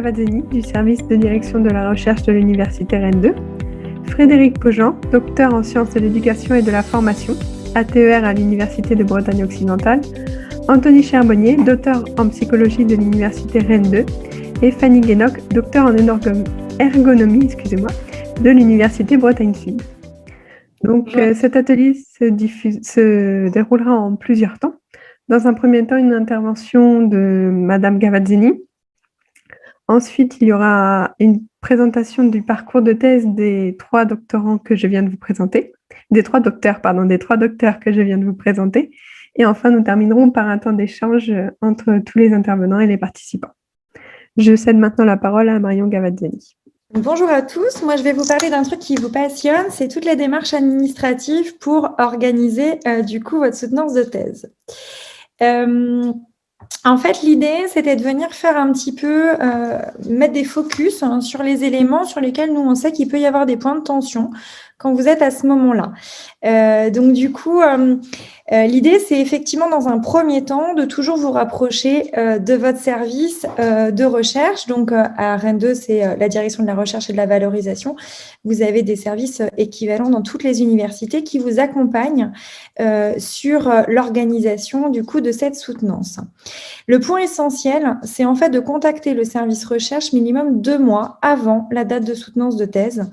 Gavazzeni du service de direction de la recherche de l'Université Rennes 2, Frédéric Poggian, docteur en sciences de l'éducation et de la formation, ATER à l'Université de Bretagne occidentale, Anthony Charbonnier, docteur en psychologie de l'Université Rennes 2, et Fanny Guénoc, docteur en ergonomie de l'Université Bretagne Sud. Donc, cet atelier se déroulera en plusieurs temps. Dans un premier temps, une intervention de Madame Gavazzeni. Ensuite, il y aura une présentation du parcours de thèse des trois doctorants que je viens de vous présenter. Des trois docteurs que je viens de vous présenter. Et enfin, nous terminerons par un temps d'échange entre tous les intervenants et les participants. Je cède maintenant la parole à Marion Gavazzeni. Bonjour à tous, moi je vais vous parler d'un truc qui vous passionne, c'est toutes les démarches administratives pour organiser du coup votre soutenance de thèse. En fait, l'idée, c'était de venir faire un petit peu, mettre des focus sur les éléments sur lesquels nous, on sait qu'il peut y avoir des points de tension quand vous êtes à ce moment-là. Donc, du coup, l'idée, c'est effectivement, dans un premier temps, de toujours vous rapprocher de votre service de recherche. Donc, à Rennes 2, c'est la direction de la recherche et de la valorisation. Vous avez des services équivalents dans toutes les universités qui vous accompagnent sur l'organisation, du coup, de cette soutenance. Le point essentiel, c'est en fait de contacter le service recherche minimum 2 mois avant la date de soutenance de thèse.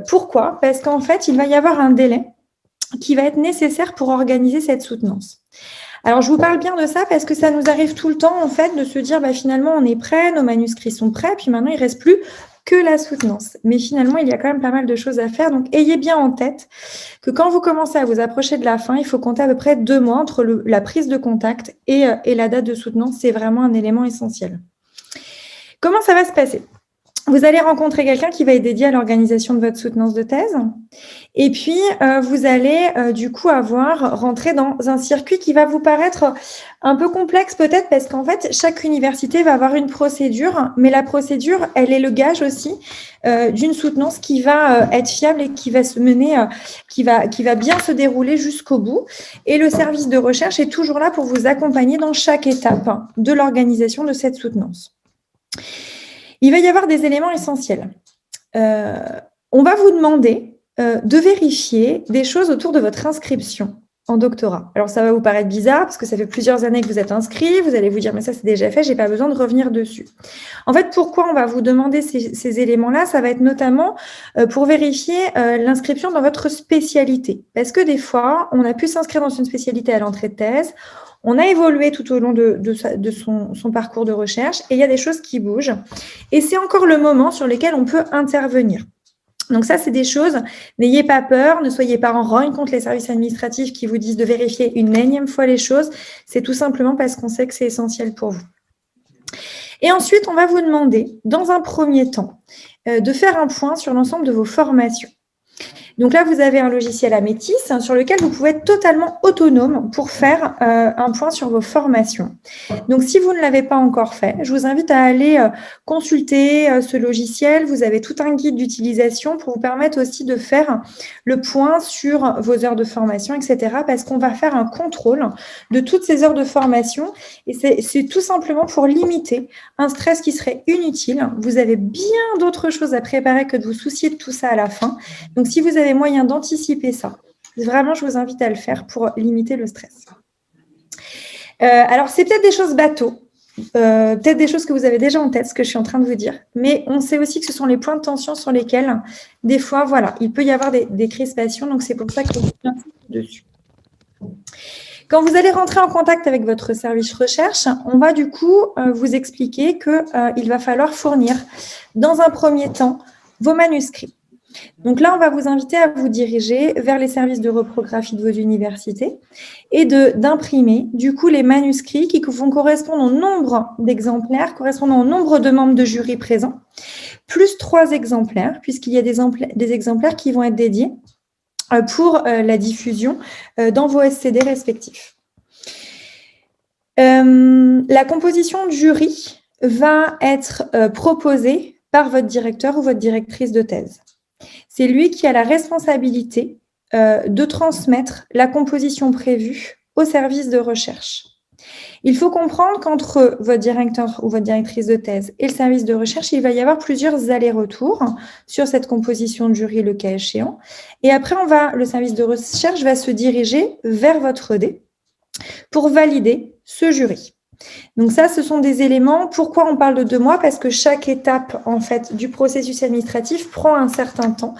Pourquoi ? Parce qu'en fait, il va y avoir un délai qui va être nécessaire pour organiser cette soutenance. Alors, je vous parle bien de ça parce que ça nous arrive tout le temps, en fait, de se dire, finalement, on est prêt, nos manuscrits sont prêts, puis maintenant, il ne reste plus que la soutenance. Mais finalement, il y a quand même pas mal de choses à faire. Donc, ayez bien en tête que quand vous commencez à vous approcher de la fin, il faut compter à peu près 2 mois entre la prise de contact et la date de soutenance. C'est vraiment un élément essentiel. Comment ça va se passer ? Vous allez rencontrer quelqu'un qui va être dédié à l'organisation de votre soutenance de thèse. Et puis, vous allez du coup rentrer dans un circuit qui va vous paraître un peu complexe peut-être parce qu'en fait, chaque université va avoir une procédure, mais la procédure, elle est le gage aussi d'une soutenance qui va être fiable et qui va se mener, qui va bien se dérouler jusqu'au bout. Et le service de recherche est toujours là pour vous accompagner dans chaque étape de l'organisation de cette soutenance. Il va y avoir des éléments essentiels. On va vous demander de vérifier des choses autour de votre inscription en doctorat. Alors, ça va vous paraître bizarre parce que ça fait plusieurs années que vous êtes inscrit. Vous allez vous dire, mais ça, c'est déjà fait, je n'ai pas besoin de revenir dessus. En fait, pourquoi on va vous demander ces éléments-là ? Ça va être notamment pour vérifier l'inscription dans votre spécialité. Parce que des fois, on a pu s'inscrire dans une spécialité à l'entrée de thèse. On a évolué tout au long de son parcours de recherche et il y a des choses qui bougent. Et c'est encore le moment sur lequel on peut intervenir. Donc ça, c'est des choses, n'ayez pas peur, ne soyez pas en rogne contre les services administratifs qui vous disent de vérifier une énième fois les choses. C'est tout simplement parce qu'on sait que c'est essentiel pour vous. Et ensuite, on va vous demander, dans un premier temps, de faire un point sur l'ensemble de vos formations. Donc là, vous avez un logiciel Amétis sur lequel vous pouvez être totalement autonome pour faire un point sur vos formations. Donc, si vous ne l'avez pas encore fait, je vous invite à aller consulter ce logiciel. Vous avez tout un guide d'utilisation pour vous permettre aussi de faire le point sur vos heures de formation, etc. Parce qu'on va faire un contrôle de toutes ces heures de formation et c'est tout simplement pour limiter un stress qui serait inutile. Vous avez bien d'autres choses à préparer que de vous soucier de tout ça à la fin. Donc, si vous avez moyen d'anticiper ça, vraiment, je vous invite à le faire pour limiter le stress. Alors, c'est peut-être des choses bateaux, peut-être des choses que vous avez déjà en tête, ce que je suis en train de vous dire, mais on sait aussi que ce sont les points de tension sur lesquels, des fois, voilà, il peut y avoir des crispations, donc c'est pour ça que je suis dessus. Quand vous allez rentrer en contact avec votre service recherche, on va du coup vous expliquer qu'il va falloir fournir, dans un premier temps, vos manuscrits. Donc là, on va vous inviter à vous diriger vers les services de reprographie de vos universités et d'imprimer du coup les manuscrits qui vont correspondre au nombre d'exemplaires, correspondant au nombre de membres de jury présents, plus 3 exemplaires, puisqu'il y a des exemplaires qui vont être dédiés pour la diffusion dans vos SCD respectifs. La composition de jury va être proposée par votre directeur ou votre directrice de thèse. C'est lui qui a la responsabilité de transmettre la composition prévue au service de recherche. Il faut comprendre qu'entre votre directeur ou votre directrice de thèse et le service de recherche, il va y avoir plusieurs allers-retours sur cette composition de jury, le cas échéant. Et après, le service de recherche va se diriger vers votre ED pour valider ce jury. Donc ça, ce sont des éléments. Pourquoi on parle de 2 mois? Parce que chaque étape en fait du processus administratif prend un certain temps.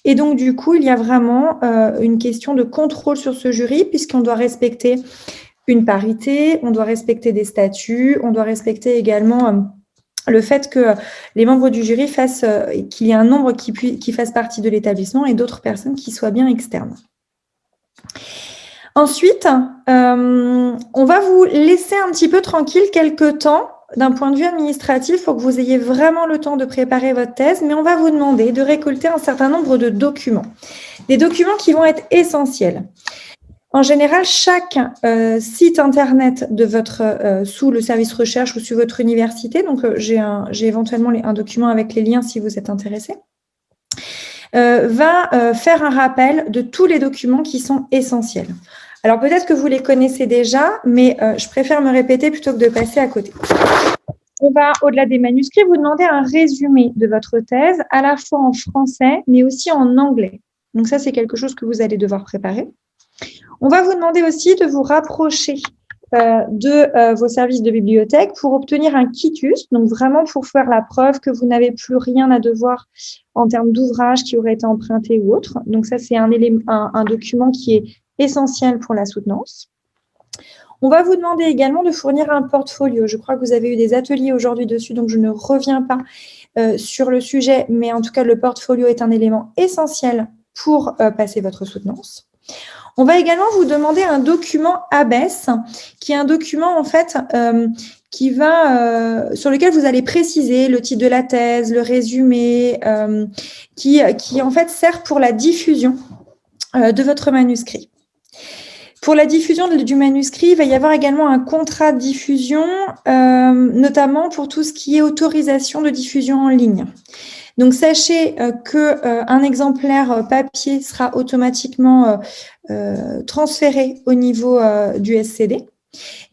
Et donc du coup, il y a vraiment une question de contrôle sur ce jury puisqu'on doit respecter une parité, on doit respecter des statuts, on doit respecter également le fait que les membres du jury fassent, qu'il y ait un nombre qui fasse partie de l'établissement et d'autres personnes qui soient bien externes. Ensuite, on va vous laisser un petit peu tranquille quelques temps d'un point de vue administratif pour que vous ayez vraiment le temps de préparer votre thèse, mais on va vous demander de récolter un certain nombre de documents. Des documents qui vont être essentiels. En général, chaque site internet de votre sous le service recherche ou sur votre université, donc j'ai éventuellement un document avec les liens si vous êtes intéressé, va faire un rappel de tous les documents qui sont essentiels. Alors peut-être que vous les connaissez déjà, mais je préfère me répéter plutôt que de passer à côté. On va, au-delà des manuscrits, vous demander un résumé de votre thèse, à la fois en français, mais aussi en anglais. Donc ça, c'est quelque chose que vous allez devoir préparer. On va vous demander aussi de vous rapprocher de vos services de bibliothèque pour obtenir un quitus, donc vraiment pour faire la preuve que vous n'avez plus rien à devoir en termes d'ouvrage qui aurait été emprunté ou autre. Donc ça, c'est un document qui est essentiel pour la soutenance. On va vous demander également de fournir un portfolio. Je crois que vous avez eu des ateliers aujourd'hui dessus, donc je ne reviens pas sur le sujet, mais en tout cas, le portfolio est un élément essentiel pour passer votre soutenance. On va également vous demander un document ABES, qui est un document en fait sur lequel vous allez préciser le titre de la thèse, le résumé, qui en fait sert pour la diffusion de votre manuscrit. Pour la diffusion du manuscrit, il va y avoir également un contrat de diffusion, notamment pour tout ce qui est autorisation de diffusion en ligne. Donc, sachez qu'un exemplaire papier sera automatiquement transféré au niveau du SCD.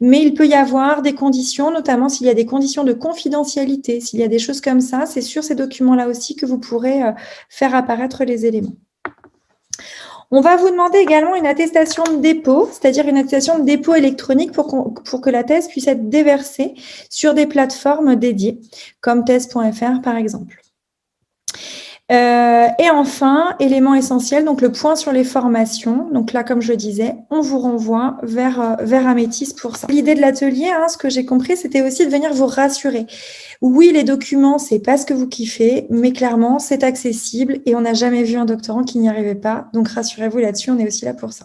Mais il peut y avoir des conditions, notamment s'il y a des conditions de confidentialité, s'il y a des choses comme ça, c'est sur ces documents-là aussi que vous pourrez faire apparaître les éléments. On va vous demander également une attestation de dépôt, c'est-à-dire une attestation de dépôt électronique pour que la thèse puisse être déversée sur des plateformes dédiées, comme thèse.fr par exemple. Et enfin, élément essentiel, donc le point sur les formations. Donc là, comme je le disais, on vous renvoie vers Amétis pour ça. L'idée de l'atelier, ce que j'ai compris, c'était aussi de venir vous rassurer. Oui, les documents, c'est pas ce que vous kiffez, mais clairement, c'est accessible et on n'a jamais vu un doctorant qui n'y arrivait pas. Donc rassurez-vous là-dessus, on est aussi là pour ça.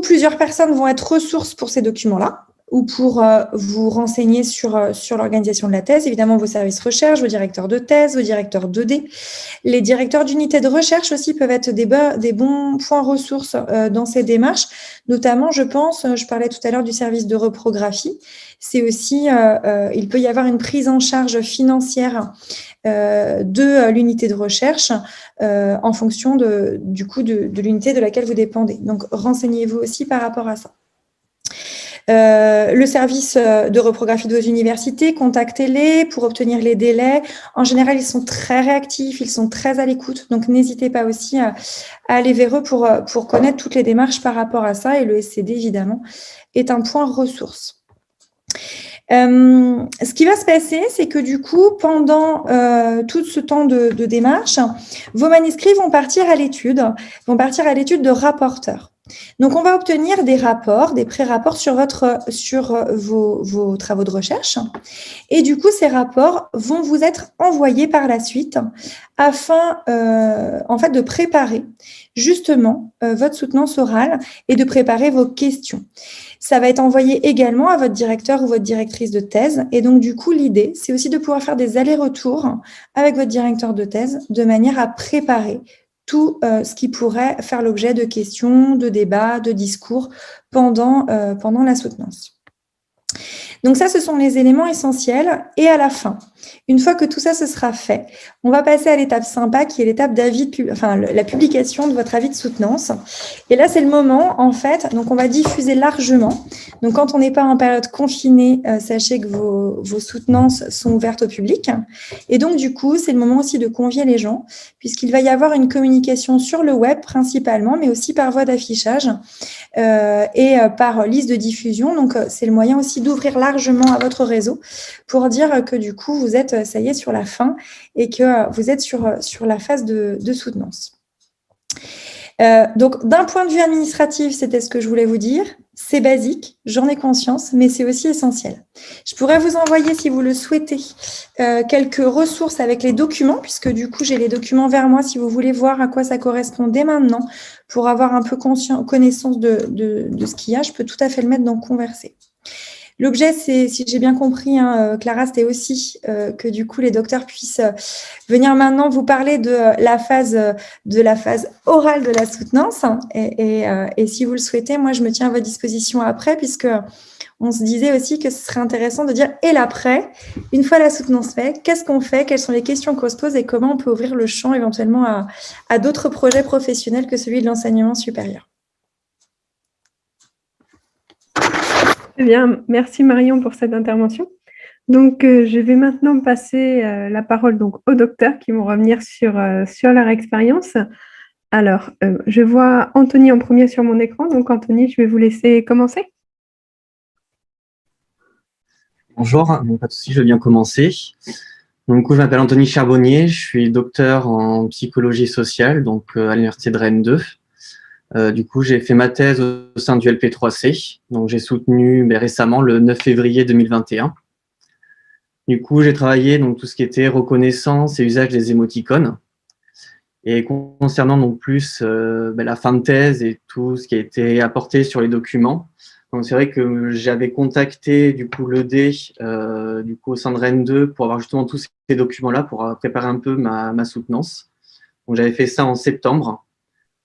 Plusieurs personnes vont être ressources pour ces documents-là, ou pour vous renseigner sur l'organisation de la thèse, évidemment vos services recherche, vos directeurs de thèse, vos directeurs d'ED. Les directeurs d'unité de recherche aussi peuvent être des bons points ressources dans ces démarches, notamment, je parlais tout à l'heure du service de reprographie, c'est aussi, il peut y avoir une prise en charge financière de l'unité de recherche en fonction de l'unité de laquelle vous dépendez. Donc, renseignez-vous aussi par rapport à ça. Le service de reprographie de vos universités, contactez-les pour obtenir les délais. En général, ils sont très réactifs, ils sont très à l'écoute. Donc, n'hésitez pas aussi à aller vers eux pour connaître toutes les démarches par rapport à ça. Et le SCD, évidemment, est un point ressource. Ce qui va se passer, c'est que du coup, pendant tout ce temps de démarche, vos manuscrits vont partir à l'étude de rapporteurs. Donc, on va obtenir des rapports, des pré-rapports sur vos travaux de recherche. Et du coup, ces rapports vont vous être envoyés par la suite afin, en fait, de préparer justement votre soutenance orale et de préparer vos questions. Ça va être envoyé également à votre directeur ou votre directrice de thèse. Et donc, du coup, l'idée, c'est aussi de pouvoir faire des allers-retours avec votre directeur de thèse de manière à préparer tout ce qui pourrait faire l'objet de questions, de débats, de discours pendant la soutenance. Donc ça, ce sont les éléments essentiels. Et à la fin, Une fois que tout ça se sera fait, on va passer à l'étape sympa qui est l'étape la publication de votre avis de soutenance. Et là, c'est le moment, en fait, donc on va diffuser largement. Donc, quand on n'est pas en période confinée, sachez que vos soutenances sont ouvertes au public. Et donc, du coup, c'est le moment aussi de convier les gens, puisqu'il va y avoir une communication sur le web principalement, mais aussi par voie d'affichage et par liste de diffusion. Donc, c'est le moyen aussi d'ouvrir largement à votre réseau pour dire que du coup, vous êtes, ça y est, sur la fin et que vous êtes sur la phase de soutenance. Donc, d'un point de vue administratif, c'était ce que je voulais vous dire. C'est basique, j'en ai conscience, mais c'est aussi essentiel. Je pourrais vous envoyer, si vous le souhaitez, quelques ressources avec les documents, puisque du coup, j'ai les documents vers moi si vous voulez voir à quoi ça correspond dès maintenant, pour avoir un peu connaissance de ce qu'il y a. Je peux tout à fait le mettre dans Converser. L'objet, c'est, si j'ai bien compris, Clara, c'était aussi que du coup, les docteurs puissent venir maintenant vous parler de la phase orale de la soutenance. Et si vous le souhaitez, moi, je me tiens à votre disposition après, puisque on se disait aussi que ce serait intéressant de dire, et l'après, une fois la soutenance faite, qu'est-ce qu'on fait, quelles sont les questions qu'on se pose et comment on peut ouvrir le champ éventuellement à d'autres projets professionnels que celui de l'enseignement supérieur. Très bien, merci Marion pour cette intervention. Donc, je vais maintenant passer la parole donc, aux docteurs qui vont revenir sur leur expérience. Alors, je vois Anthony en premier sur mon écran. Donc, Anthony, je vais vous laisser commencer. Bonjour, pas de souci, je vais bien commencer. Donc, je m'appelle Anthony Charbonnier, je suis docteur en psychologie sociale donc, à l'université de Rennes 2. Du coup, j'ai fait ma thèse au sein du LP3C. Donc, j'ai soutenu récemment le 9 février 2021. Du coup, j'ai travaillé donc tout ce qui était reconnaissance et usage des émoticônes. Et concernant donc plus la fin de thèse et tout ce qui a été apporté sur les documents, donc c'est vrai que j'avais contacté du coup l'ED du coup au sein de Rennes 2 pour avoir justement tous ces documents-là pour préparer un peu ma soutenance. Donc, j'avais fait ça en septembre,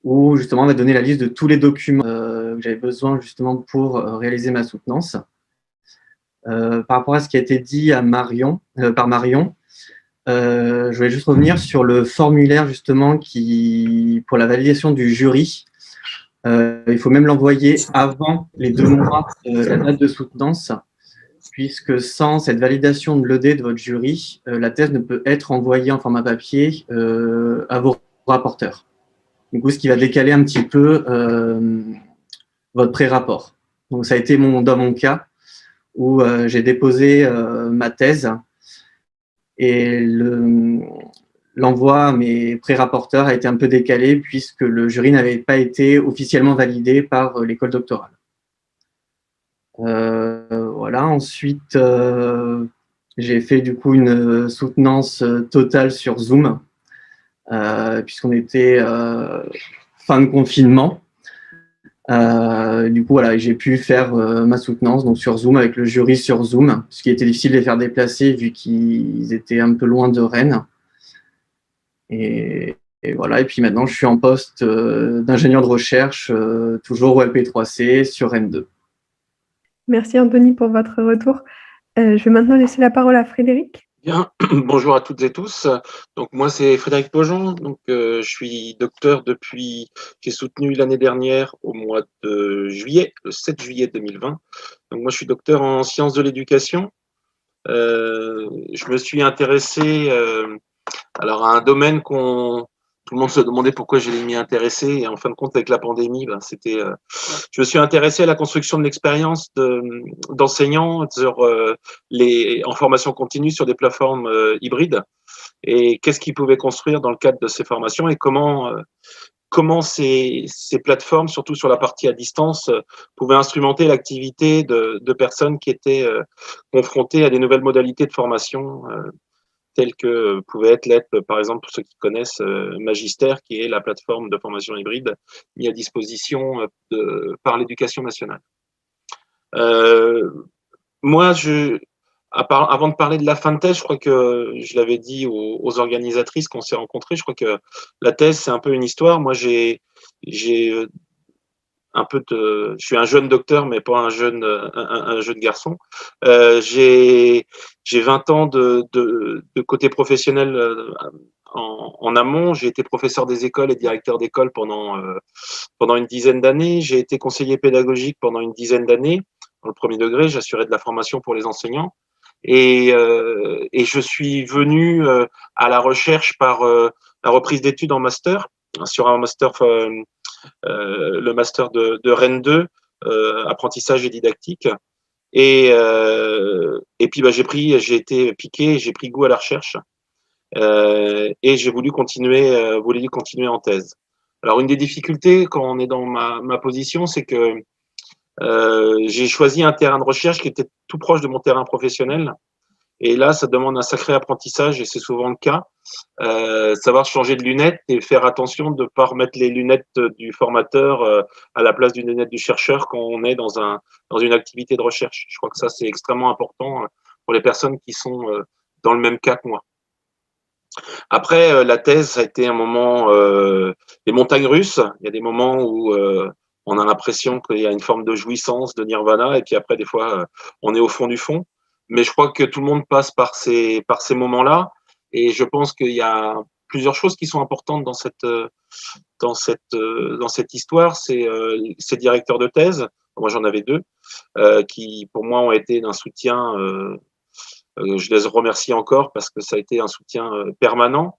où justement on m'a donné la liste de tous les documents que j'avais besoin justement pour réaliser ma soutenance. Par rapport à ce qui a été dit à par Marion, je voulais juste revenir sur le formulaire justement pour la validation du jury. Il faut même l'envoyer avant les 2 mois de la date de soutenance, puisque sans cette validation de l'ED de votre jury, la thèse ne peut être envoyée en format papier à vos rapporteurs. Du coup, ce qui va décaler un petit peu votre pré-rapport. Donc, ça a été dans mon cas où j'ai déposé ma thèse et l'envoi à mes pré-rapporteurs a été un peu décalé puisque le jury n'avait pas été officiellement validé par l'école doctorale. Voilà. Ensuite, j'ai fait du coup une soutenance totale sur Zoom. Puisqu'on était fin de confinement. Du coup, voilà, j'ai pu faire ma soutenance donc sur Zoom avec le jury sur Zoom, ce qui était difficile de les faire déplacer vu qu'ils étaient un peu loin de Rennes. Et voilà, et puis maintenant, je suis en poste d'ingénieur de recherche, toujours au LP3C sur Rennes 2. Merci Anthony pour votre retour. Je vais maintenant laisser la parole à Frédéric. Bien, bonjour à toutes et tous. Donc moi c'est Frédéric Pojon, donc je suis docteur j'ai soutenu l'année dernière au mois de juillet, le 7 juillet 2020. Donc moi je suis docteur en sciences de l'éducation. Je me suis intéressé à un domaine tout le monde se demandait pourquoi je m'y intéressé, et en fin de compte avec la pandémie, je me suis intéressé à la construction de l'expérience d'enseignants en formation continue sur des plateformes hybrides, et qu'est-ce qu'ils pouvaient construire dans le cadre de ces formations, et comment ces plateformes, surtout sur la partie à distance, pouvaient instrumenter l'activité de personnes qui étaient confrontées à des nouvelles modalités de formation, telles que pouvait être l'être, par exemple, pour ceux qui connaissent Magister, qui est la plateforme de formation hybride mise à disposition par l'Éducation nationale. Moi, avant de parler de la fin de thèse, je crois que je l'avais dit aux organisatrices qu'on s'est rencontrés, je crois que la thèse, c'est un peu une histoire. Moi, j'ai je suis un jeune docteur, mais pas un jeune garçon. J'ai 20 ans de côté professionnel en amont. J'ai été professeur des écoles et directeur d'école pendant une dizaine d'années. J'ai été conseiller pédagogique pendant une dizaine d'années. Dans le premier degré, j'assurais de la formation pour les enseignants. Et je suis venu à la recherche par la reprise d'études en master, sur un master, le master de Rennes 2, apprentissage et didactique. Et puis j'ai été piqué, j'ai pris goût à la recherche et j'ai voulu continuer en thèse. Alors une des difficultés quand on est dans ma position, c'est que j'ai choisi un terrain de recherche qui était tout proche de mon terrain professionnel. Et là, ça demande un sacré apprentissage et c'est souvent le cas. Savoir changer de lunettes et faire attention de ne pas remettre les lunettes du formateur à la place d'une lunette du chercheur quand on est dans une activité de recherche. Je crois que ça, c'est extrêmement important pour les personnes qui sont dans le même cas que moi. Après, la thèse, ça a été un moment, des montagnes russes. Il y a des moments où on a l'impression qu'il y a une forme de jouissance, de nirvana, et puis après, des fois, on est au fond du fond. Mais je crois que tout le monde passe par ces moments-là, et je pense qu'il y a plusieurs choses qui sont importantes dans cette histoire. C'est ces directeurs de thèse, moi j'en avais 2, qui pour moi ont été d'un soutien. Je les remercie encore parce que ça a été un soutien permanent.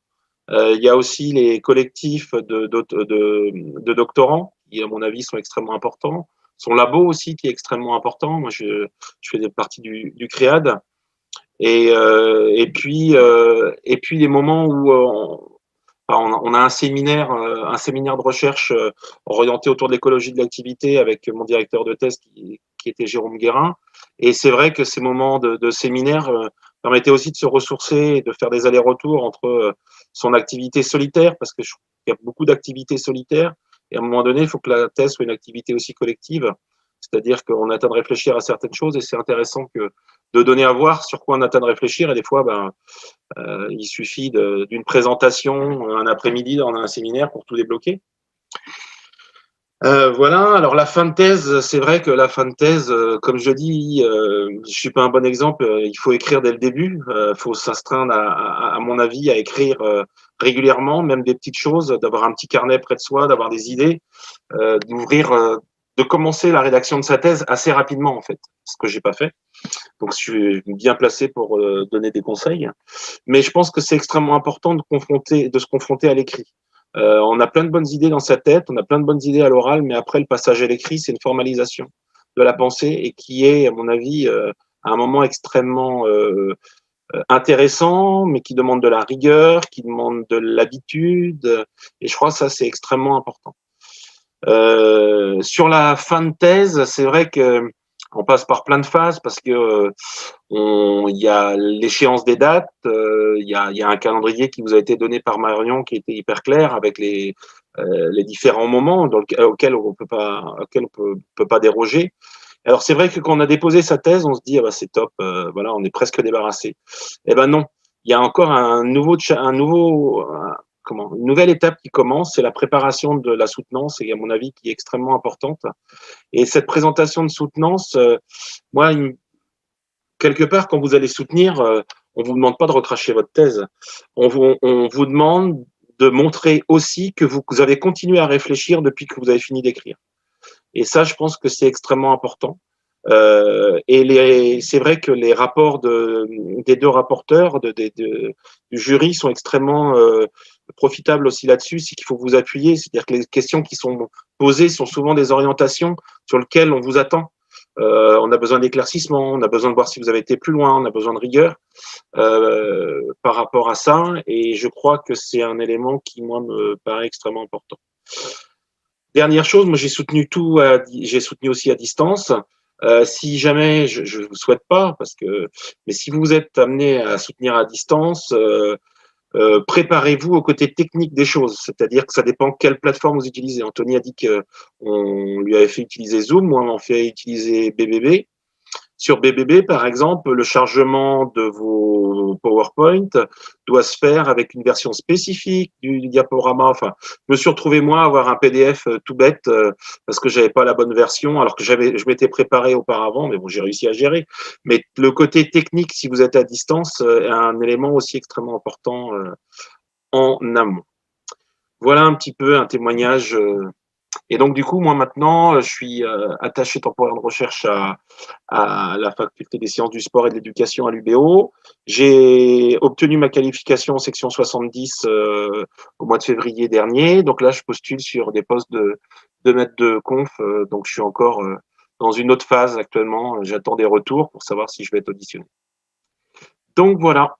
Il y a aussi les collectifs de doctorants qui, à mon avis, sont extrêmement importants. Son labo aussi qui est extrêmement important. Moi, je fais partie du CREAD. Et puis les moments où on a un séminaire de recherche orienté autour de l'écologie de l'activité avec mon directeur de thèse qui était Jérôme Guérin. Et c'est vrai que ces moments de séminaire permettaient aussi de se ressourcer et de faire des allers-retours entre son activité solitaire, parce qu'il y a beaucoup d'activités solitaires. Et à un moment donné, il faut que la thèse soit une activité aussi collective. C'est-à-dire qu'on attend de réfléchir à certaines choses et c'est intéressant de donner à voir sur quoi on attend de réfléchir. Et des fois, il suffit d'une présentation un après-midi dans un séminaire pour tout débloquer. Voilà. Alors la fin de thèse, c'est vrai que la fin de thèse, comme je dis, je suis pas un bon exemple. Il faut écrire dès le début. Faut s'astreindre, à mon avis, à écrire régulièrement, même des petites choses, d'avoir un petit carnet près de soi, d'avoir des idées, de commencer la rédaction de sa thèse assez rapidement en fait, ce que j'ai pas fait. Donc je suis bien placé pour donner des conseils. Mais je pense que c'est extrêmement important de se confronter à l'écrit. On a plein de bonnes idées dans sa tête, on a plein de bonnes idées à l'oral, mais après le passage à l'écrit, c'est une formalisation de la pensée et qui est, à mon avis, à un moment extrêmement intéressant, mais qui demande de la rigueur, qui demande de l'habitude. Et je crois que ça, c'est extrêmement important. Sur la fin de thèse, c'est vrai que on passe par plein de phases parce que il y a l'échéance des dates, il y a un calendrier qui vous a été donné par Marion qui était hyper clair avec les différents moments auxquels on peut pas déroger. Alors c'est vrai que quand on a déposé sa thèse, on se dit c'est top, voilà, on est presque débarrassé. Eh ben non, il y a encore une nouvelle étape qui commence, c'est la préparation de la soutenance et à mon avis qui est extrêmement importante. Et cette présentation de soutenance, moi, quelque part, quand vous allez soutenir, on vous demande pas de recracher votre thèse. On vous demande de montrer aussi que vous avez continué à réfléchir depuis que vous avez fini d'écrire. Et ça, je pense que c'est extrêmement important. Et c'est vrai que les rapports des 2 rapporteurs du jury sont extrêmement profitables aussi là-dessus. C'est qu'il faut vous appuyer. C'est-à-dire que les questions qui sont posées sont souvent des orientations sur lesquelles on vous attend. On a besoin d'éclaircissement, on a besoin de voir si vous avez été plus loin, on a besoin de rigueur par rapport à ça. Et je crois que c'est un élément qui, moi, me paraît extrêmement important. Dernière chose, moi j'ai soutenu aussi à distance. Si jamais, je vous souhaite pas, mais si vous êtes amené à soutenir à distance, préparez-vous au côté technique des choses, c'est-à-dire que ça dépend quelle plateforme vous utilisez. Anthony a dit qu'on lui avait fait utiliser Zoom, moi on m'a fait utiliser BBB. Sur BBB, par exemple, le chargement de vos PowerPoint doit se faire avec une version spécifique du diaporama. Enfin, je me suis retrouvé, moi, à avoir un PDF tout bête parce que j'avais pas la bonne version, alors que je m'étais préparé auparavant, mais bon, j'ai réussi à gérer. Mais le côté technique, si vous êtes à distance, est un élément aussi extrêmement important en amont. Voilà un petit peu un témoignage. Et donc, du coup, moi, maintenant, je suis attaché temporaire de recherche à la faculté des sciences du sport et de l'éducation à l'UBO. J'ai obtenu ma qualification en section 70 au mois de février dernier. Donc là, je postule sur des postes de maître de conf. Donc, je suis encore dans une autre phase actuellement. J'attends des retours pour savoir si je vais être auditionné. Donc, voilà.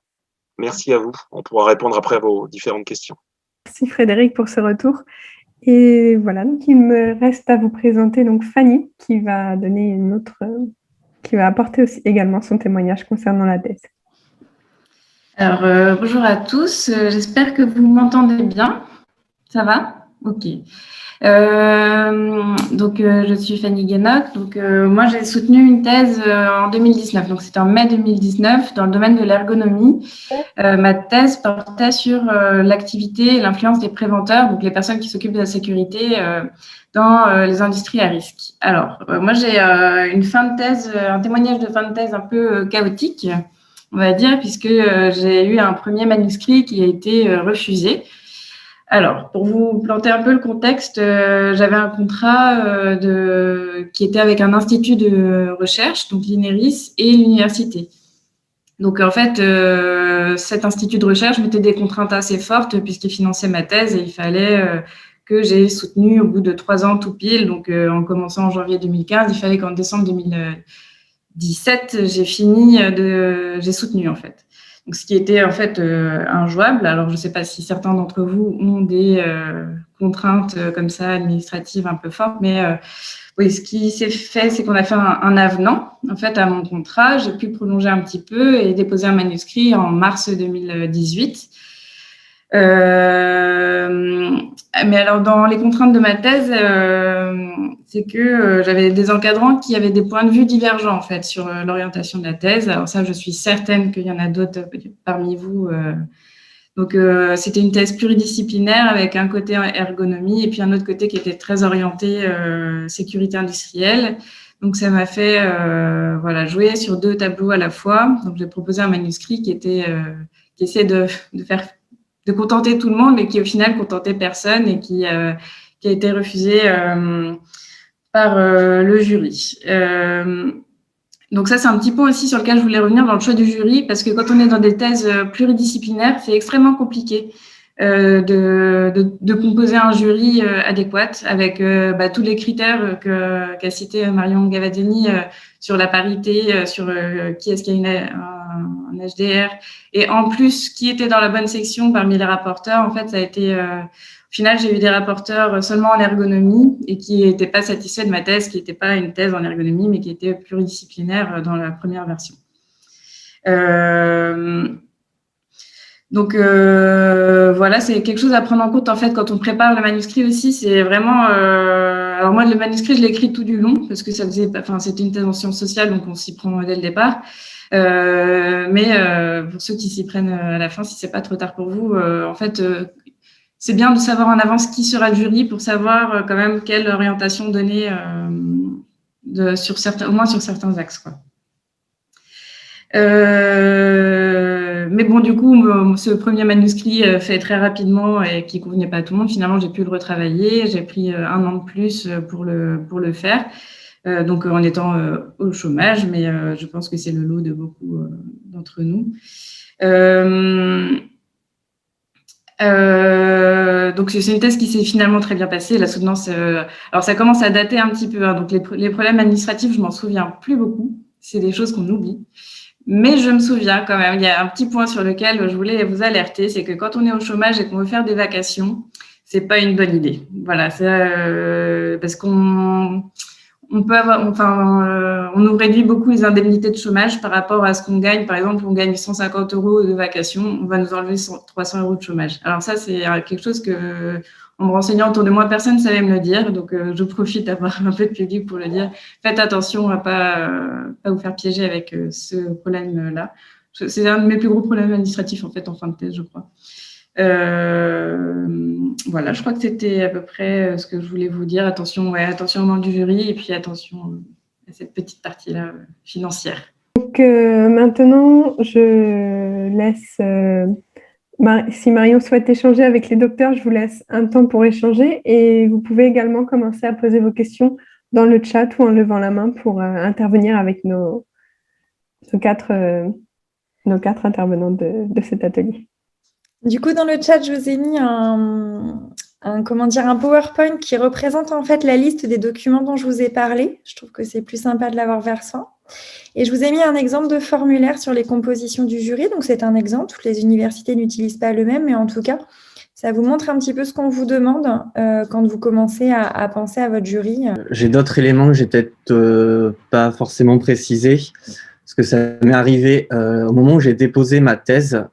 Merci à vous. On pourra répondre après à vos différentes questions. Merci Frédéric pour ce retour. Et voilà, donc il me reste à vous présenter donc Fanny qui va donner qui va apporter aussi également son témoignage concernant la thèse. Alors, bonjour à tous, j'espère que vous m'entendez bien. Ça va? Ok. Je suis Fanny Guénoc. Moi, j'ai soutenu une thèse en 2019. Donc, c'était en mai 2019 dans le domaine de l'ergonomie. Ma thèse portait sur l'activité et l'influence des préventeurs, donc les personnes qui s'occupent de la sécurité dans les industries à risque. Alors, moi, j'ai une fin de thèse, un témoignage de fin de thèse un peu chaotique, on va dire, puisque j'ai eu un premier manuscrit qui a été refusé. Alors, pour vous planter un peu le contexte, j'avais un contrat qui était avec un institut de recherche, donc l'INERIS, et l'université. Donc, en fait, cet institut de recherche mettait des contraintes assez fortes puisqu'il finançait ma thèse et il fallait que j'ai soutenu au bout de 3 ans tout pile. Donc, en commençant en janvier 2015, il fallait qu'en décembre 2017, j'ai soutenu, en fait. Donc, ce qui était en fait injouable. Alors, je ne sais pas si certains d'entre vous ont des contraintes comme ça administratives un peu fortes, mais oui, ce qui s'est fait, c'est qu'on a fait un avenant en fait à mon contrat. J'ai pu prolonger un petit peu et déposer un manuscrit en mars 2018. Mais alors, dans les contraintes de ma thèse, c'est que j'avais des encadrants qui avaient des points de vue divergents en fait sur l'orientation de la thèse. Alors ça, je suis certaine qu'il y en a d'autres parmi vous. Donc, c'était une thèse pluridisciplinaire avec un côté ergonomie et puis un autre côté qui était très orienté sécurité industrielle. Donc, ça m'a fait jouer sur 2 tableaux à la fois. Donc, j'ai proposé un manuscrit qui essayait de contenter tout le monde, mais qui au final contentait personne et qui a été refusé par le jury. Donc ça, c'est un petit point aussi sur lequel je voulais revenir dans le choix du jury, parce que quand on est dans des thèses pluridisciplinaires, c'est extrêmement compliqué de composer un jury adéquat avec tous les critères qu'a cité Marion Gavazzoni sur la parité, sur qui est-ce qui a un HDR, et en plus qui était dans la bonne section parmi les rapporteurs. En fait, ça a été au final, j'ai eu des rapporteurs seulement en ergonomie et qui n'étaient pas satisfaits de ma thèse, qui n'était pas une thèse en ergonomie, mais qui était pluridisciplinaire dans la première version. Donc, voilà, c'est quelque chose à prendre en compte, en fait, quand on prépare le manuscrit aussi. C'est vraiment… alors, moi, le manuscrit, je l'ai écrit tout du long parce que c'était une thèse en sciences sociales, donc on s'y prend dès le départ. Mais pour ceux qui s'y prennent à la fin, si c'est pas trop tard pour vous, en fait… c'est bien de savoir en avance qui sera le jury pour savoir quand même quelle orientation donner au moins sur certains axes, quoi. Mais bon, du coup, ce premier manuscrit fait très rapidement et qui convenait pas à tout le monde, finalement, j'ai pu le retravailler. J'ai pris 1 an de plus pour le faire. Donc, en étant au chômage, mais je pense que c'est le lot de beaucoup d'entre nous. Donc, c'est une thèse qui s'est finalement très bien passée. La soutenance, alors ça commence à dater un petit peu, hein, donc les problèmes administratifs, je m'en souviens plus beaucoup. C'est des choses qu'on oublie. Mais je me souviens quand même, il y a un petit point sur lequel je voulais vous alerter, c'est que quand on est au chômage et qu'on veut faire des vacations, c'est pas une bonne idée. Voilà, parce qu'on peut avoir, on nous réduit beaucoup les indemnités de chômage par rapport à ce qu'on gagne. Par exemple, on gagne 150 € de vacations, on va nous enlever 300 € de chômage. Alors ça, c'est quelque chose que en me renseignant autour de moi, personne ne savait me le dire. Donc, je profite d'avoir un peu de public pour le dire. Faites attention à pas vous faire piéger avec ce problème-là. C'est un de mes plus gros problèmes administratifs, en fait, en fin de thèse, je crois. Voilà, je crois que c'était à peu près ce que je voulais vous dire. Attention aux membres du jury et puis attention à cette petite partie-là financière. Donc, maintenant, je laisse... si Marion souhaite échanger avec les docteurs, je vous laisse un temps pour échanger et vous pouvez également commencer à poser vos questions dans le chat ou en levant la main pour intervenir avec nos quatre intervenants de cet atelier. Du coup, dans le chat, je vous ai mis un PowerPoint qui représente en fait la liste des documents dont je vous ai parlé. Je trouve que c'est plus sympa de l'avoir vers soi. Et je vous ai mis un exemple de formulaire sur les compositions du jury. Donc, c'est un exemple. Toutes les universités n'utilisent pas le même, mais en tout cas, ça vous montre un petit peu ce qu'on vous demande quand vous commencez à penser à votre jury. J'ai d'autres éléments que j'ai peut-être pas forcément précisés, parce que ça m'est arrivé au moment où j'ai déposé ma thèse,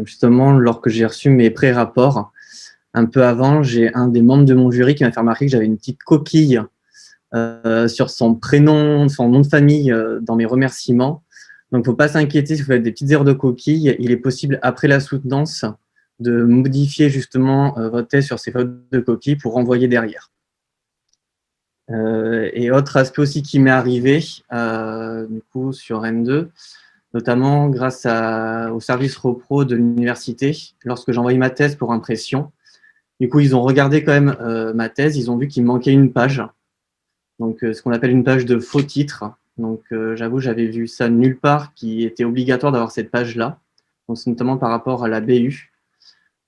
justement, lorsque j'ai reçu mes pré-rapports. Un peu avant, j'ai un des membres de mon jury qui m'a fait remarquer que j'avais une petite coquille sur son prénom, son nom de famille dans mes remerciements. Donc, il ne faut pas s'inquiéter si vous faites des petites erreurs de coquille. Il est possible, après la soutenance, de modifier justement votre thèse sur ces fautes de coquille pour renvoyer derrière. Et autre aspect aussi qui m'est arrivé, du coup, sur N2, notamment grâce au service repro de l'université, lorsque j'ai envoyé ma thèse pour impression. Du coup, ils ont regardé quand même ma thèse, ils ont vu qu'il me manquait une page. Donc, ce qu'on appelle une page de faux titre. Donc, j'avoue, j'avais vu ça nulle part, qui était obligatoire d'avoir cette page-là. Donc, c'est notamment par rapport à la BU.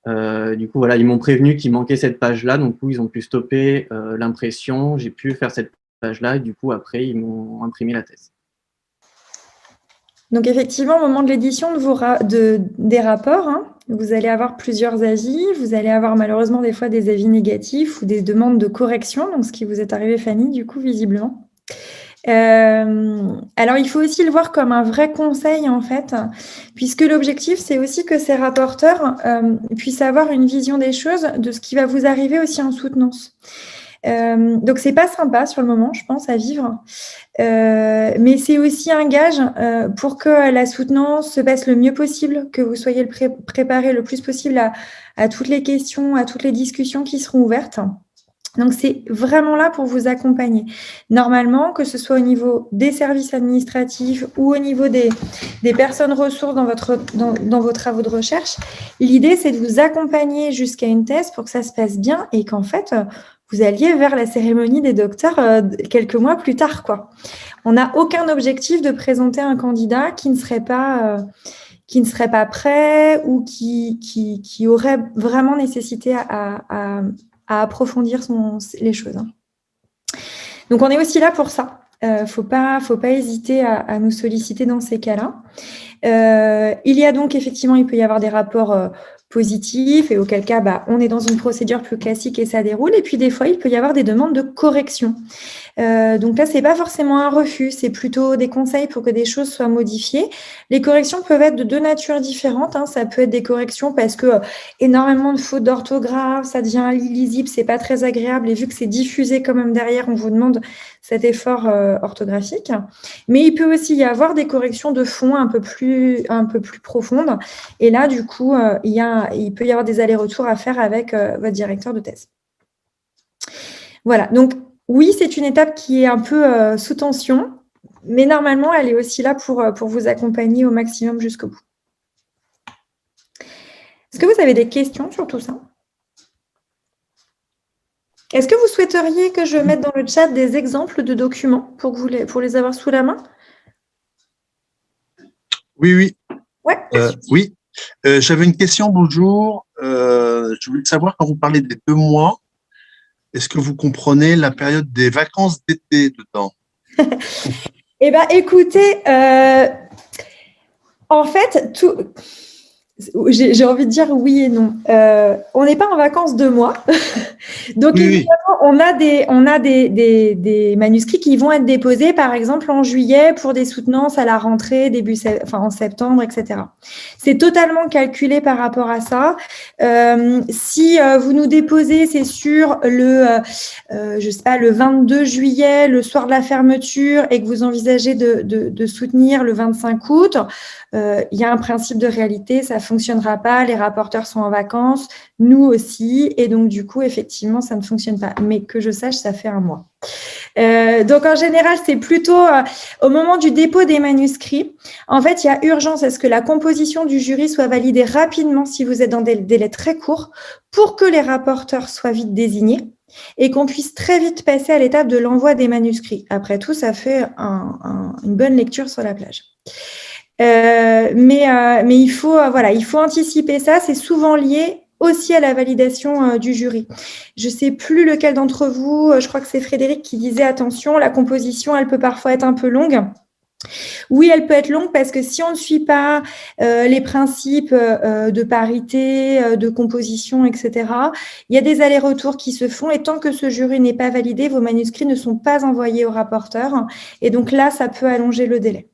Du coup, voilà, ils m'ont prévenu qu'il manquait cette page-là. Donc, ils ont pu stopper l'impression. J'ai pu faire cette page-là. Et du coup, après, ils m'ont imprimé la thèse. Donc, effectivement, au moment de l'édition des rapports, vous allez avoir plusieurs avis. Vous allez avoir malheureusement des fois des avis négatifs ou des demandes de correction. Donc, ce qui vous est arrivé, Fanny, du coup, visiblement. Alors, il faut aussi le voir comme un vrai conseil, en fait, puisque l'objectif, c'est aussi que ces rapporteurs puissent avoir une vision des choses, de ce qui va vous arriver aussi en soutenance. Donc, c'est pas sympa sur le moment, je pense, à vivre. Mais c'est aussi un gage pour que la soutenance se passe le mieux possible, que vous soyez préparé le plus possible à toutes les questions, à toutes les discussions qui seront ouvertes. Donc, c'est vraiment là pour vous accompagner. Normalement, que ce soit au niveau des services administratifs ou au niveau des personnes ressources dans vos travaux de recherche, l'idée, c'est de vous accompagner jusqu'à une thèse pour que ça se passe bien et qu'en fait, vous alliez vers la cérémonie des docteurs quelques mois plus tard, quoi. On n'a aucun objectif de présenter un candidat qui ne serait pas prêt ou qui aurait vraiment nécessité à approfondir les choses. Donc, on est aussi là pour ça. Faut pas hésiter à nous solliciter dans ces cas-là. Il y a donc effectivement, il peut y avoir des rapports positifs et auquel cas, on est dans une procédure plus classique et ça déroule. Et puis, des fois, il peut y avoir des demandes de correction. Donc là, c'est pas forcément un refus, c'est plutôt des conseils pour que des choses soient modifiées. Les corrections peuvent être de deux natures différentes. Ça peut être des corrections parce que énormément de fautes d'orthographe, ça devient illisible, c'est pas très agréable. Et vu que c'est diffusé quand même derrière, on vous demande cet effort orthographique. Mais il peut aussi y avoir des corrections de fond un peu plus profondes. Et là, du coup, il peut y avoir des allers-retours à faire avec votre directeur de thèse. Voilà, donc oui, c'est une étape qui est un peu sous tension, mais normalement, elle est aussi là pour vous accompagner au maximum jusqu'au bout. Est-ce que vous avez des questions sur tout ça? Est-ce que vous souhaiteriez que je mette dans le chat des exemples de documents pour les avoir sous la main? Oui. Ouais. Oui. J'avais une question, bonjour. Je voulais savoir, quand vous parlez des 2 mois, est-ce que vous comprenez la période des vacances d'été dedans? Eh bien, écoutez, en fait, j'ai envie de dire oui et non. On n'est pas en vacances 2 mois. Donc, Oui. évidemment, on a des manuscrits qui vont être déposés, par exemple, en juillet pour des soutenances à la rentrée, en septembre, etc. C'est totalement calculé par rapport à ça. Si vous nous déposez, c'est sûr, je sais pas, le 22 juillet, le soir de la fermeture, et que vous envisagez de soutenir le 25 août, il y a un principe de réalité, ça ne fonctionnera pas, les rapporteurs sont en vacances, nous aussi, et donc du coup, effectivement, ça ne fonctionne pas. Mais que je sache, ça fait un mois. Donc en général, c'est plutôt au moment du dépôt des manuscrits. En fait, il y a urgence à ce que la composition du jury soit validée rapidement si vous êtes dans des délais très courts pour que les rapporteurs soient vite désignés et qu'on puisse très vite passer à l'étape de l'envoi des manuscrits. Après tout, ça fait une bonne lecture sur la plage. Mais il faut anticiper ça. C'est souvent lié aussi à la validation du jury. Je ne sais plus lequel d'entre vous, je crois que c'est Frédéric qui disait attention, la composition, elle peut parfois être un peu longue. Oui, elle peut être longue parce que si on ne suit pas les principes de parité, de composition, etc., il y a des allers-retours qui se font et tant que ce jury n'est pas validé, vos manuscrits ne sont pas envoyés au rapporteur et donc là, ça peut allonger le délai.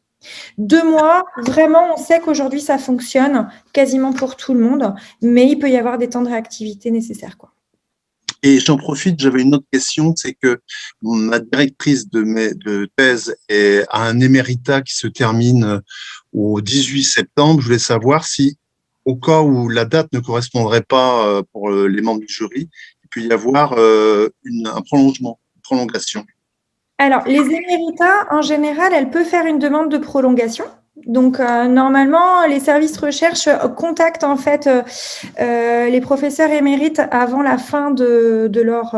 2 mois, vraiment, on sait qu'aujourd'hui, ça fonctionne quasiment pour tout le monde, mais il peut y avoir des temps de réactivité nécessaires, quoi. Et j'en profite, j'avais une autre question, c'est que ma directrice de thèse a un éméritat qui se termine au 18 septembre. Je voulais savoir si, au cas où la date ne correspondrait pas pour les membres du jury, il peut y avoir un prolongement, une prolongation. Alors, les éméritats, en général, elle peut faire une demande de prolongation. Donc, normalement, les services recherche contactent en fait les professeurs émérites avant la fin de leur,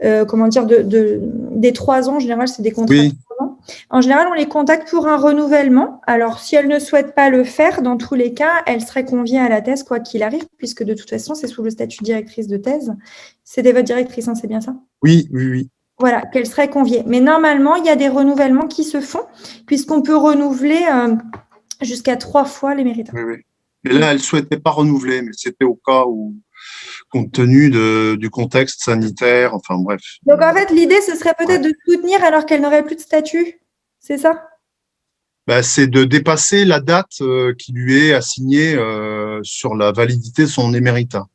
des 3 ans. En général, c'est des contrats de 3 ans. En général, on les contacte pour un renouvellement. Alors, si elle ne souhaite pas le faire, dans tous les cas, elle serait conviée à la thèse, quoi qu'il arrive, puisque de toute façon, c'est sous le statut de directrice de thèse. C'était votre directrice, hein, c'est bien ça? Oui, oui, oui. Voilà, qu'elle serait conviée. Mais normalement, il y a des renouvellements qui se font, puisqu'on peut renouveler jusqu'à 3 fois l'éméritat. Oui, oui. Et là, elle ne souhaitait pas renouveler, mais c'était au cas où, compte tenu du contexte sanitaire, enfin bref. Donc en fait, l'idée, ce serait peut-être de soutenir alors qu'elle n'aurait plus de statut, c'est ça? C'est de dépasser la date qui lui est assignée sur la validité de son éméritat.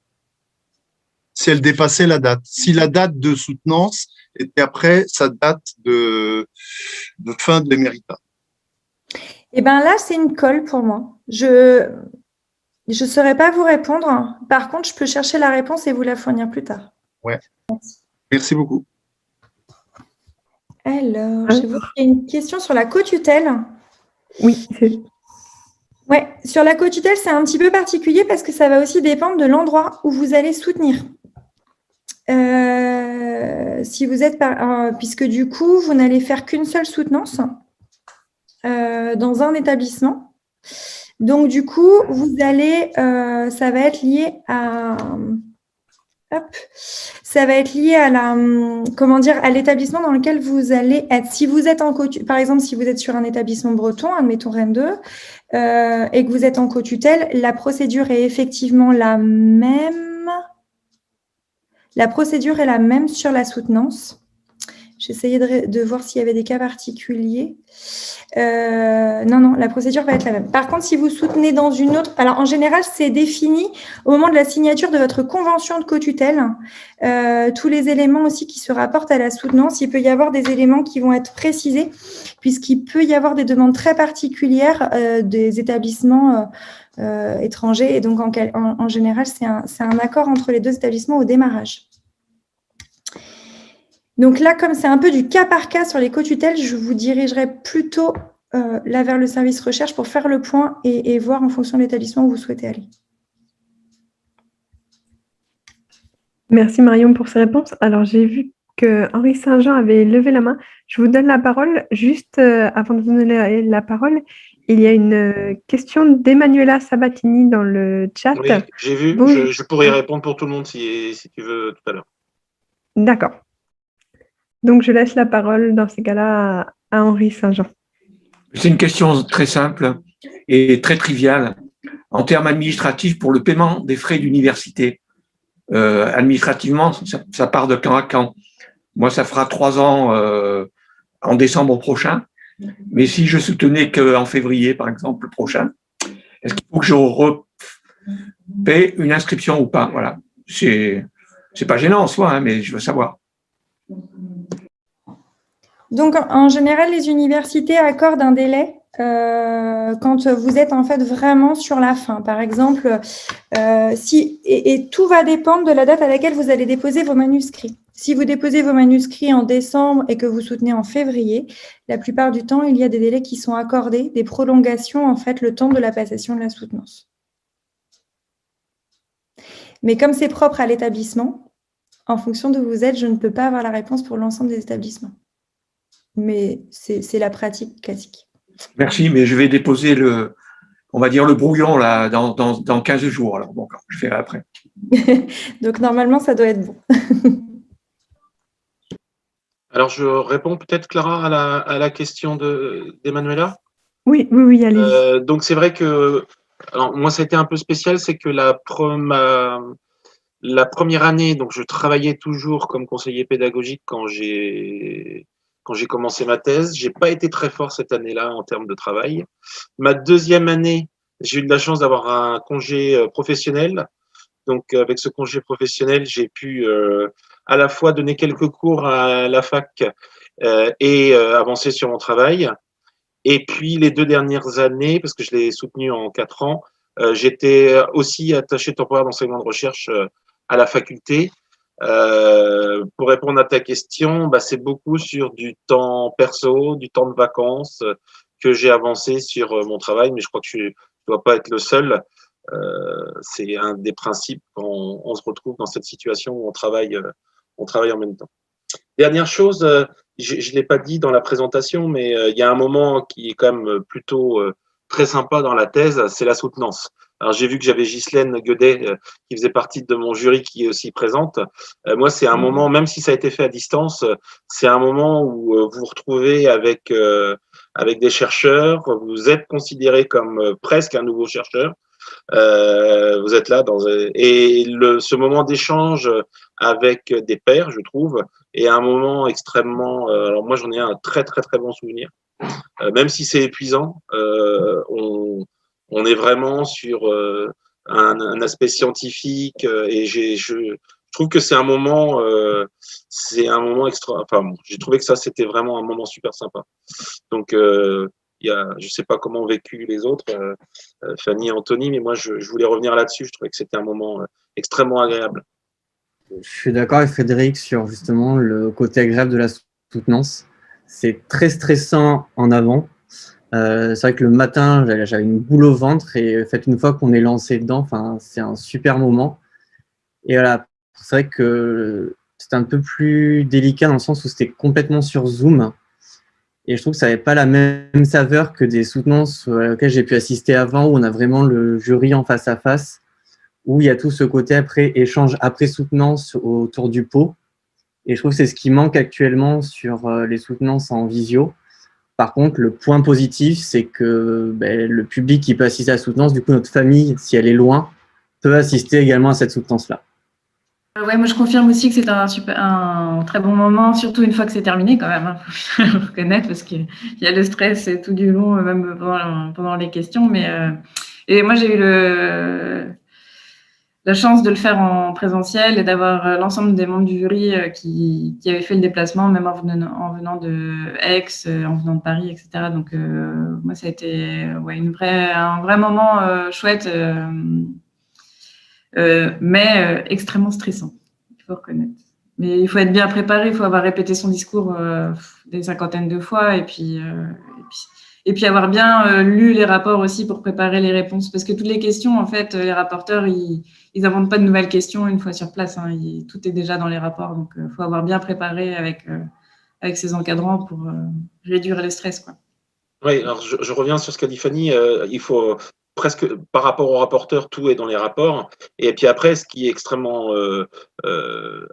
Si elle dépassait la date. Si la date de soutenance était après sa date de fin de l'éméritat. Eh bien là, c'est une colle pour moi. Je ne saurais pas vous répondre. Par contre, je peux chercher la réponse et vous la fournir plus tard. Ouais. Merci beaucoup. Alors, je vois qu'il y a une question sur la co-tutelle. Oui, Ouais, sur la co-tutelle, c'est un petit peu particulier parce que ça va aussi dépendre de l'endroit où vous allez soutenir. Si vous êtes puisque du coup, vous n'allez faire qu'une seule soutenance dans un établissement. Donc, du coup, vous allez, ça va être lié à, ça va être lié à à l'établissement dans lequel vous allez être. Si vous êtes par exemple, si vous êtes sur un établissement breton, admettons Rennes 2, et que vous êtes en co-tutelle, la procédure est effectivement la même. La procédure est la même sur la soutenance. J'essayais de voir s'il y avait des cas particuliers. Non, la procédure va être la même. Par contre, si vous soutenez dans une autre… Alors, en général, c'est défini au moment de la signature de votre convention de co-tutelle. Tous les éléments aussi qui se rapportent à la soutenance, il peut y avoir des éléments qui vont être précisés, puisqu'il peut y avoir des demandes très particulières des établissements étrangers. Et donc, en général, c'est un accord entre les 2 établissements au démarrage. Donc là, comme c'est un peu du cas par cas sur les co-tutelles, je vous dirigerai plutôt là vers le service recherche pour faire le point et voir en fonction de l'établissement où vous souhaitez aller. Merci Marion pour ces réponses. Alors, j'ai vu que Henri Saint-Jean avait levé la main. Je vous donne la parole. Juste avant de vous donner la parole, il y a une question d'Emmanuela Sabatini dans le chat. Oui, j'ai vu. Bon, je pourrais y répondre pour tout le monde si tu veux tout à l'heure. D'accord. Donc, je laisse la parole dans ces cas-là à Henri Saint-Jean. C'est une question très simple et très triviale. En termes administratifs, pour le paiement des frais d'université, administrativement, ça part de quand à quand? Moi, ça fera 3 ans en décembre prochain. Mais si je soutenais qu'en février, par exemple, prochain, est-ce qu'il faut que je repaie une inscription ou pas? Voilà. C'est pas gênant en soi, hein, mais je veux savoir. Donc, en général, les universités accordent un délai quand vous êtes en fait vraiment sur la fin. Par exemple, et tout va dépendre de la date à laquelle vous allez déposer vos manuscrits. Si vous déposez vos manuscrits en décembre et que vous soutenez en février, la plupart du temps, il y a des délais qui sont accordés, des prolongations, en fait, le temps de la passation de la soutenance. Mais comme c'est propre à l'établissement, en fonction d'où vous êtes, je ne peux pas avoir la réponse pour l'ensemble des établissements. Mais c'est la pratique classique. Merci, mais je vais déposer on va dire le brouillon là dans 15 jours. Alors bon, je ferai après. Donc normalement, ça doit être bon. Alors, je réponds peut-être, Clara, à la question d'Emmanuela. Oui, allez-y. Donc, c'est vrai que, alors, moi, ça a été un peu spécial, c'est que la première année, donc je travaillais toujours comme conseiller pédagogique quand j'ai commencé ma thèse. J'ai pas été très fort cette année-là en termes de travail. Ma deuxième année, j'ai eu de la chance d'avoir un congé professionnel. Donc, avec ce congé professionnel, j'ai pu à la fois donner quelques cours à la fac et avancer sur mon travail. Et puis, les 2 dernières années, parce que je l'ai soutenu en 4 ans, j'étais aussi attaché temporaire d'enseignement de recherche à la faculté. Pour répondre à ta question, c'est beaucoup sur du temps perso, du temps de vacances que j'ai avancé sur mon travail, mais je crois que je ne dois pas être le seul. C'est un des principes quand on se retrouve dans cette situation où on travaille en même temps. Dernière chose, je ne l'ai pas dit dans la présentation, mais il y a un moment qui est quand même plutôt très sympa dans la thèse, c'est la soutenance. Alors, j'ai vu que j'avais Ghislaine Guedet qui faisait partie de mon jury qui est aussi présente. Moi, c'est un moment, même si ça a été fait à distance, c'est un moment où vous vous retrouvez avec des chercheurs, vous êtes considéré comme presque un nouveau chercheur. Vous êtes là ce moment d'échange avec des pairs, je trouve, est un moment extrêmement. Alors moi, j'en ai un très très très bon souvenir, même si c'est épuisant. On est vraiment sur un aspect scientifique et je trouve que c'est un moment extra. Enfin, bon, j'ai trouvé que ça c'était vraiment un moment super sympa. Donc je ne sais pas comment ont vécu les autres, Fanny et Anthony, mais moi, je voulais revenir là-dessus. Je trouvais que c'était un moment extrêmement agréable. Je suis d'accord avec Frédéric sur justement le côté agréable de la soutenance. C'est très stressant en avant. C'est vrai que le matin, j'avais une boule au ventre et une fois qu'on est lancé dedans, c'est un super moment. Et voilà, c'est vrai que c'était un peu plus délicat dans le sens où c'était complètement sur Zoom. Et je trouve que ça n'avait pas la même saveur que des soutenances auxquelles j'ai pu assister avant, où on a vraiment le jury en face à face, où il y a tout ce côté échange après soutenance autour du pot. Et je trouve que c'est ce qui manque actuellement sur les soutenances en visio. Par contre, le point positif, c'est que le public qui peut assister à la soutenance, du coup, notre famille, si elle est loin, peut assister également à cette soutenance-là. Ouais, moi je confirme aussi que c'est un très bon moment, surtout une fois que c'est terminé quand même, faut le reconnaître, parce qu'il y a le stress et tout du long, même pendant les questions. Et moi j'ai eu la chance de le faire en présentiel et d'avoir l'ensemble des membres du jury qui avaient fait le déplacement, même en venant de Aix, en venant de Paris, etc. Donc moi ça a été un vrai moment chouette. Mais extrêmement stressant, il faut reconnaître. Mais il faut être bien préparé, il faut avoir répété son discours des 50aines de fois et puis avoir bien lu les rapports aussi pour préparer les réponses. Parce que toutes les questions, en fait, les rapporteurs, ils n'inventent pas de nouvelles questions une fois sur place. Tout est déjà dans les rapports, donc il faut avoir bien préparé avec ses encadrants pour réduire le stress, quoi. Oui, alors je reviens sur ce qu'a dit Fanny. Il faut presque, par rapport au rapporteur, tout est dans les rapports. Et puis après, ce qui est extrêmement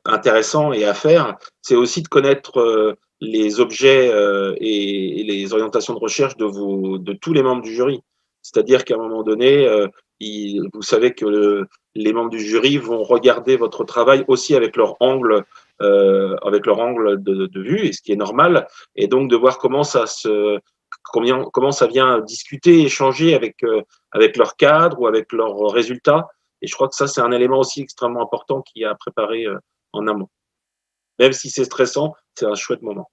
intéressant et à faire, c'est aussi de connaître les objets et les orientations de recherche de tous les membres du jury. C'est-à-dire qu'à un moment donné, vous savez que les membres du jury vont regarder votre travail aussi avec leur angle de vue, et ce qui est normal, et donc de voir comment ça vient discuter, échanger avec leur cadre ou avec leurs résultats. Et je crois que ça, c'est un élément aussi extrêmement important qui est à préparer en amont. Même si c'est stressant, c'est un chouette moment.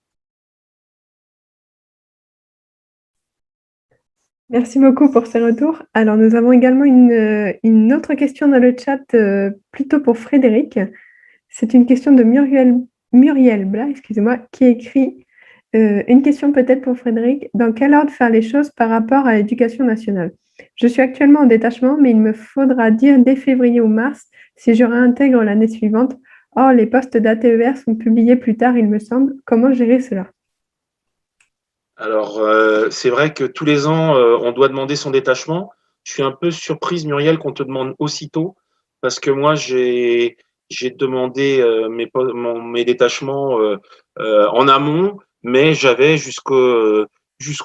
Merci beaucoup pour ces retours. Alors, nous avons également une autre question dans le chat, plutôt pour Frédéric. C'est une question de Muriel Blas, excusez-moi, qui écrit une question peut-être pour Frédéric. Dans quel ordre faire les choses par rapport à l'éducation nationale? Je suis actuellement en détachement, mais il me faudra dire dès février ou mars si je réintègre l'année suivante. Or, les postes d'ATER sont publiés plus tard, il me semble. Comment gérer cela? Alors, c'est vrai que tous les ans, on doit demander son détachement. Je suis un peu surprise, Muriel, qu'on te demande aussitôt, parce que moi, j'ai demandé mes détachements en amont, mais j'avais jusqu'au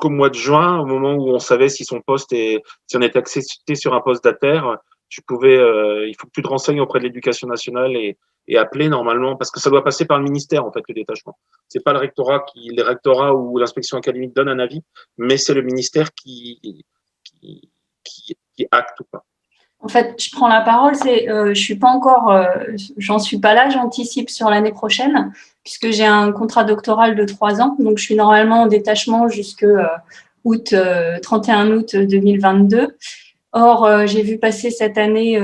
mois de juin, au moment où on savait si son poste si on était accepté sur un poste d'ATER, il faut que tu te renseignes auprès de l'Éducation nationale et appeler normalement, parce que ça doit passer par le ministère, en fait, le détachement. C'est pas le rectorat les rectorats ou l'inspection académique donnent un avis, mais c'est le ministère qui acte ou pas. En fait, je prends la parole, je suis pas encore, j'en suis pas là, j'anticipe sur l'année prochaine, puisque j'ai un contrat doctoral de 3 ans, donc je suis normalement en détachement jusqu'au 31 août 2022. Or, j'ai vu passer cette année,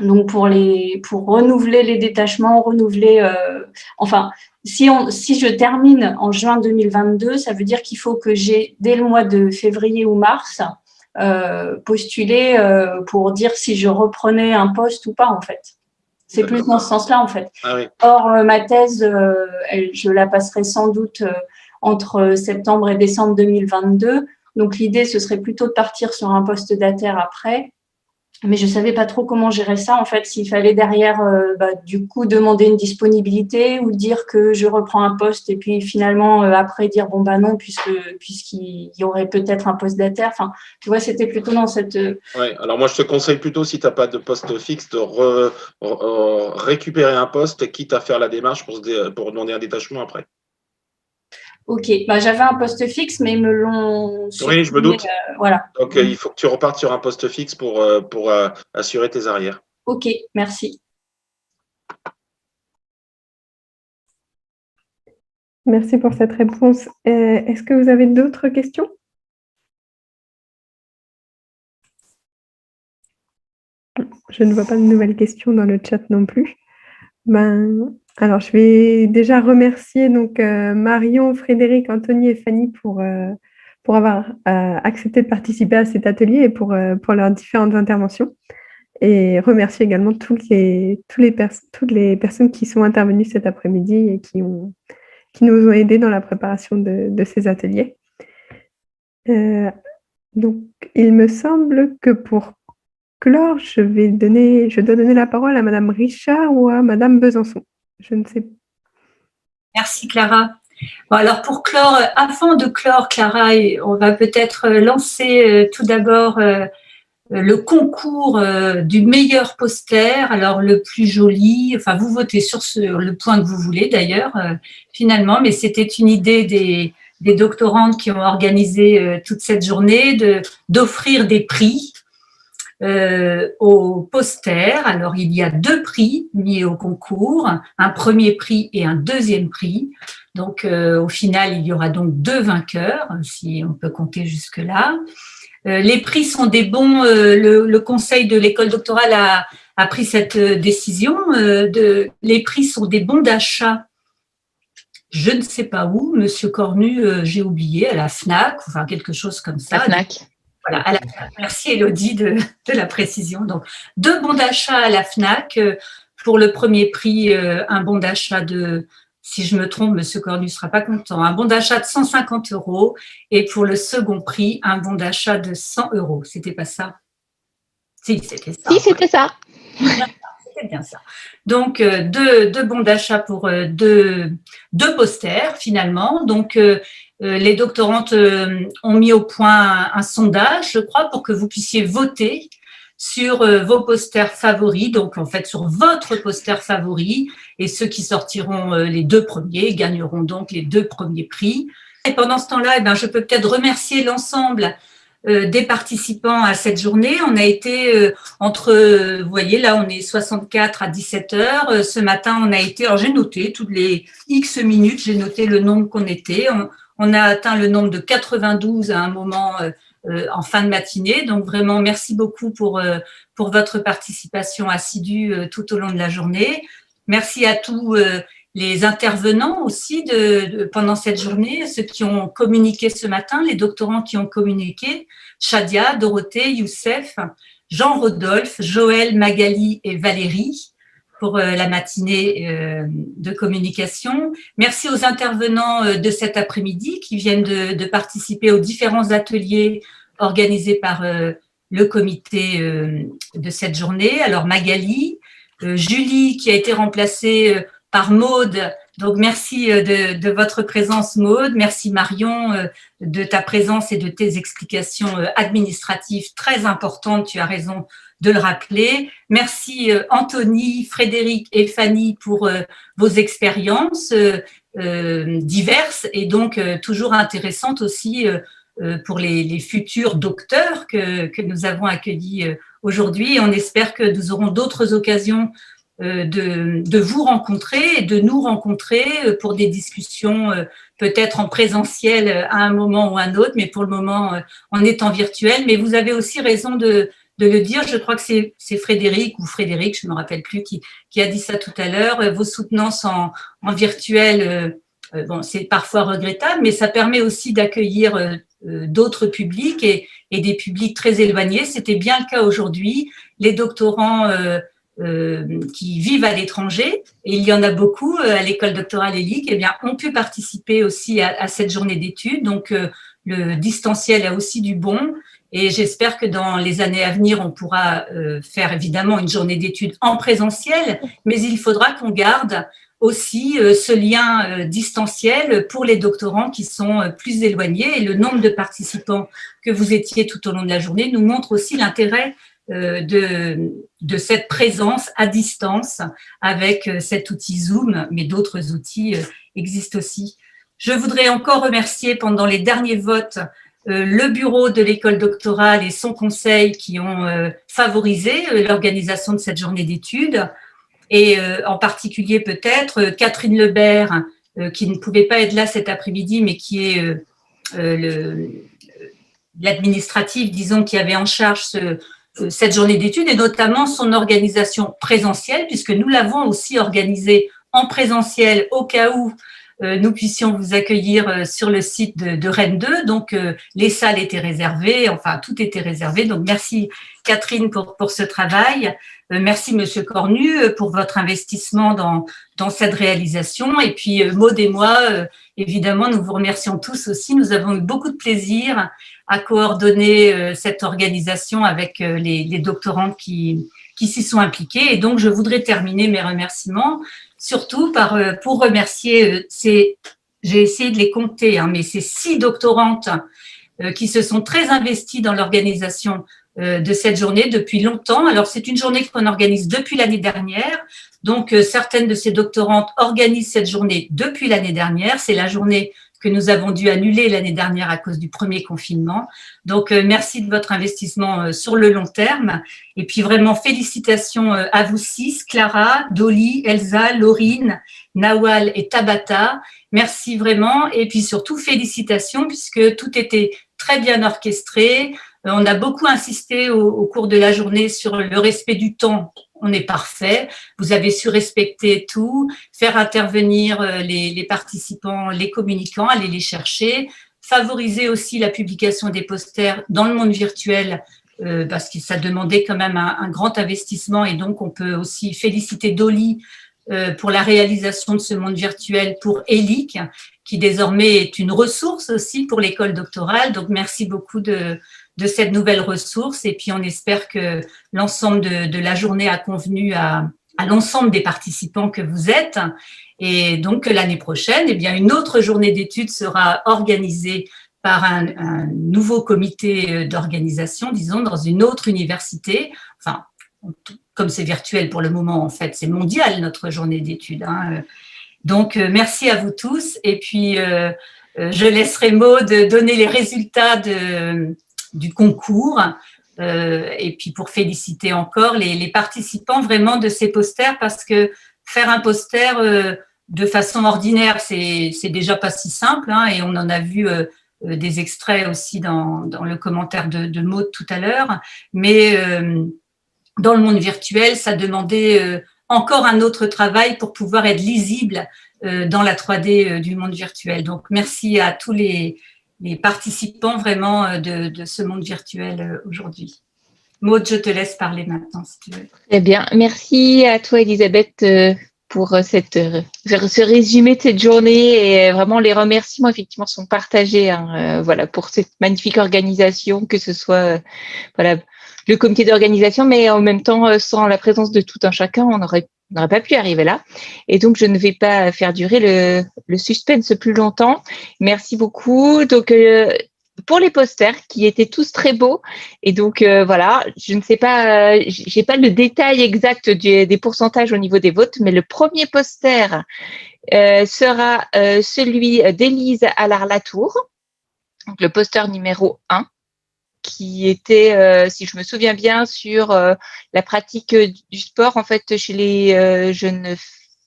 donc pour renouveler les détachements, si je termine en juin 2022, ça veut dire qu'il faut que j'ai, dès le mois de février ou mars, postuler pour dire si je reprenais un poste ou pas, en fait. C'est plus dans ce sens-là, en fait. Ah oui. Or, ma thèse, je la passerai sans doute entre septembre et décembre 2022. Donc, l'idée, ce serait plutôt de partir sur un poste d'ATER après. Mais je ne savais pas trop comment gérer ça, en fait, s'il fallait derrière, du coup, demander une disponibilité ou dire que je reprends un poste et puis finalement, après, dire, bon, bah non, puisqu'il y aurait peut-être un poste d'ATER. Enfin, tu vois, c'était plutôt dans cette… Oui, alors moi, je te conseille plutôt, si tu n'as pas de poste fixe, de récupérer un poste, quitte à faire la démarche pour demander un détachement après. Ok, j'avais un poste fixe, mais ils me l'ont… Oui, je me doute. Voilà. Donc, il faut que tu repartes sur un poste fixe pour assurer tes arrières. Ok, merci. Merci pour cette réponse. Est-ce que vous avez d'autres questions? Je ne vois pas de nouvelles questions dans le chat non plus. Alors, je vais déjà remercier donc Marion, Frédéric, Anthony et Fanny pour avoir accepté de participer à cet atelier et pour leurs différentes interventions. Et remercier également toutes les personnes qui sont intervenues cet après-midi et qui nous ont aidés dans la préparation de ces ateliers. Donc, il me semble que pour clore, je dois donner la parole à Madame Richard ou à Madame Besançon. Je ne sais pas. Merci Clara. Bon, alors pour clore, avant de clore Clara, on va peut-être lancer tout d'abord le concours du meilleur poster, alors le plus joli, enfin vous votez sur le point que vous voulez d'ailleurs finalement, mais c'était une idée des doctorantes qui ont organisé toute cette journée d'offrir des prix au poster. Alors, il y a 2 prix mis au concours, un premier prix et un deuxième prix. Donc, au final, il y aura donc 2 vainqueurs, si on peut compter jusque-là. Les prix sont des bons. Le conseil de l'école doctorale a pris cette décision. Les prix sont des bons d'achat. Je ne sais pas où, Monsieur Cornu, j'ai oublié, à la FNAC, enfin quelque chose comme ça. La FNAC. Voilà, merci Elodie de la précision. Donc, 2 bons d'achat à la FNAC. Pour le premier prix, un bon d'achat de, si je me trompe, Monsieur Cornu ne sera pas content, un bon d'achat de 150 €. Et pour le second prix, un bon d'achat de 100 €. C'était pas ça? Si, c'était ça. Si, c'était ça. C'est bien ça. Donc, deux bons d'achat pour deux posters, finalement. Donc, les doctorantes ont mis au point un sondage, je crois, pour que vous puissiez voter sur vos posters favoris, donc en fait sur votre poster favori, et ceux qui sortiront les 2 premiers gagneront donc les 2 premiers prix. Et pendant ce temps-là, je peux peut-être remercier l'ensemble des participants à cette journée. On a été vous voyez là, on est 64 à 17 heures. Ce matin, on a été, alors j'ai noté toutes les X minutes, j'ai noté le nombre qu'on était. On a atteint le nombre de 92 à un moment en fin de matinée. Donc vraiment, merci beaucoup pour votre participation assidue tout au long de la journée. Merci à tous les intervenants aussi pendant cette journée, ceux qui ont communiqué ce matin, les doctorants qui ont communiqué, Shadia, Dorothée, Youssef, Jean-Rodolphe, Joël, Magali et Valérie pour la matinée de communication. Merci aux intervenants de cet après-midi qui viennent de participer aux différents ateliers organisés par le comité de cette journée. Alors Magali, Julie qui a été remplacée par Maude. Donc, merci de votre présence, Maude. Merci, Marion, de ta présence et de tes explications administratives très importantes. Tu as raison de le rappeler. Merci, Anthony, Frédéric et Fanny pour vos expériences diverses et donc toujours intéressantes aussi pour les futurs docteurs que nous avons accueillis aujourd'hui. Et on espère que nous aurons d'autres occasions de vous rencontrer et de nous rencontrer pour des discussions peut-être en présentiel à un moment ou un autre, mais pour le moment en étant virtuel. Mais vous avez aussi raison de le dire, je crois que c'est Frédéric, je ne me rappelle plus, qui a dit ça tout à l'heure. Vos soutenances en virtuel, bon, c'est parfois regrettable, mais ça permet aussi d'accueillir d'autres publics et des publics très éloignés. C'était bien le cas aujourd'hui. Les doctorants qui vivent à l'étranger, et il y en a beaucoup à l'école doctorale ELIC, eh bien, ont pu participer aussi à cette journée d'études. Donc, le distanciel a aussi du bon. Et j'espère que dans les années à venir, on pourra faire évidemment une journée d'études en présentiel, mais il faudra qu'on garde aussi ce lien distanciel pour les doctorants qui sont plus éloignés. Et le nombre de participants que vous étiez tout au long de la journée nous montre aussi l'intérêt de cette présence à distance avec cet outil Zoom, mais d'autres outils existent aussi. Je voudrais encore remercier pendant les derniers votes le bureau de l'école doctorale et son conseil qui ont favorisé l'organisation de cette journée d'études et en particulier peut-être Catherine Lebert qui ne pouvait pas être là cet après-midi mais qui est l'administratif, disons, qui avait en charge cette journée d'études et notamment son organisation présentielle, puisque nous l'avons aussi organisée en présentiel au cas où nous puissions vous accueillir sur le site de Rennes 2. Donc, les salles étaient réservées, enfin, tout était réservé. Donc, merci Catherine pour ce travail. Merci Monsieur Cornu pour votre investissement dans cette réalisation. Et puis, Maud et moi, évidemment, nous vous remercions tous aussi. Nous avons eu beaucoup de plaisir à coordonner cette organisation avec les doctorantes qui s'y sont impliquées. Et donc, je voudrais terminer mes remerciements, surtout pour remercier, j'ai essayé de les compter, mais c'est 6 doctorantes qui se sont très investies dans l'organisation de cette journée depuis longtemps. Alors, c'est une journée qu'on organise depuis l'année dernière. Donc, certaines de ces doctorantes organisent cette journée depuis l'année dernière. C'est la journée que nous avons dû annuler l'année dernière à cause du premier confinement. Donc, merci de votre investissement sur le long terme. Et puis, vraiment, félicitations à vous 6, Clara, Dolly, Elsa, Laurine, Nawal et Tabata. Merci vraiment. Et puis, surtout, félicitations puisque tout était très bien orchestré. On a beaucoup insisté au cours de la journée sur le respect du temps. On est parfait. Vous avez su respecter tout, faire intervenir les participants, les communicants, aller les chercher, favoriser aussi la publication des posters dans le monde virtuel parce que ça demandait quand même un grand investissement et donc on peut aussi féliciter Dolly pour la réalisation de ce monde virtuel pour ELIC qui désormais est une ressource aussi pour l'école doctorale. Donc merci beaucoup de cette nouvelle ressource et puis on espère que l'ensemble de la journée a convenu à à l'ensemble des participants que vous êtes. Et donc, l'année prochaine, eh bien, une autre journée d'études sera organisée par un nouveau comité d'organisation, disons, dans une autre université. Enfin, comme c'est virtuel pour le moment, en fait, c'est mondial notre journée d'études. Donc, merci à vous tous. Et puis, je laisserai Maud donner les résultats du concours. Et puis, pour féliciter encore les participants vraiment de ces posters, parce que faire un poster de façon ordinaire, c'est déjà pas si simple. Et on en a vu des extraits aussi dans le commentaire de Maud tout à l'heure. Mais dans le monde virtuel, ça demandait encore un autre travail pour pouvoir être lisible dans la 3D du monde virtuel. Donc, merci à tous les participants vraiment de ce monde virtuel aujourd'hui. Maud, je te laisse parler maintenant, si tu veux. Très bien. Merci à toi, Elisabeth, pour ce résumé de cette journée. Et vraiment, les remerciements, effectivement, sont partagés voilà, pour cette magnifique organisation, que ce soit voilà, le comité d'organisation, mais en même temps, sans la présence de tout un chacun, on n'aurait pas pu arriver là. Et donc, je ne vais pas faire durer le suspense plus longtemps. Merci beaucoup. Donc, pour les posters qui étaient tous très beaux, et donc voilà, je ne sais pas, j'ai pas le détail exact des pourcentages au niveau des votes, mais le premier poster sera celui d'Élise Allard-Latour, donc le poster numéro 1, qui était, si je me souviens bien, sur la pratique du sport en fait chez les jeunes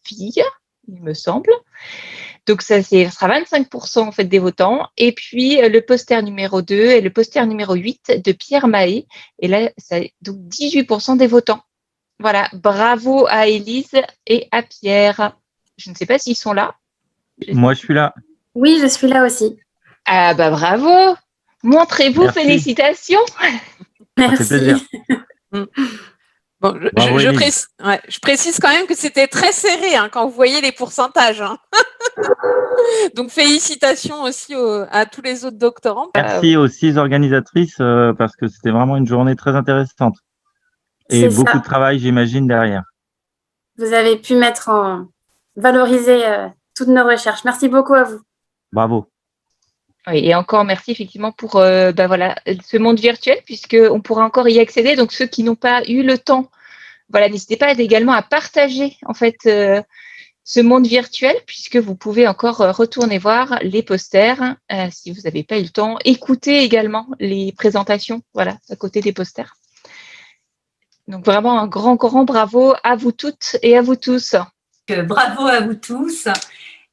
filles, il me semble. Donc ça sera 25% en fait des votants. Et puis le poster numéro 2 et le poster numéro 8 de Pierre Mahé. Et là, c'est donc 18% des votants. Voilà, bravo à Élise et à Pierre. Je ne sais pas s'ils sont là. Moi, je suis là. Oui, je suis là aussi. Ah bah bravo. Montrez-vous, merci. Félicitations. Merci. Ça fait plaisir. Bon, je précise quand même que c'était très serré quand vous voyez les pourcentages. Donc, félicitations aussi à tous les autres doctorants. Merci aux 6 organisatrices parce que c'était vraiment une journée très intéressante. Et beaucoup de travail, j'imagine, derrière. Vous avez pu valoriser toutes nos recherches. Merci beaucoup à vous. Bravo. Oui, et encore merci effectivement pour voilà, ce monde virtuel, puisqu'on pourra encore y accéder. Donc, ceux qui n'ont pas eu le temps, voilà, n'hésitez pas également à partager en fait ce monde virtuel, puisque vous pouvez encore retourner voir les posters si vous n'avez pas eu le temps. Écoutez également les présentations, voilà, à côté des posters. Donc, vraiment un grand bravo à vous toutes et à vous tous. Bravo à vous tous.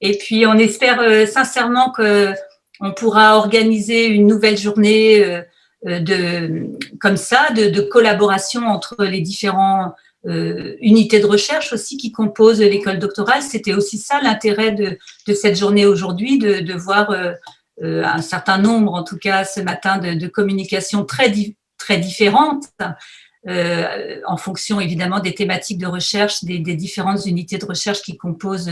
Et puis, on espère sincèrement qu'on pourra organiser une nouvelle journée comme ça, de collaboration entre les différents unités de recherche aussi qui composent l'école doctorale. C'était aussi ça l'intérêt de cette journée aujourd'hui, de voir un certain nombre, en tout cas ce matin, de communications très différentes. En fonction évidemment des thématiques de recherche, des différentes unités de recherche qui composent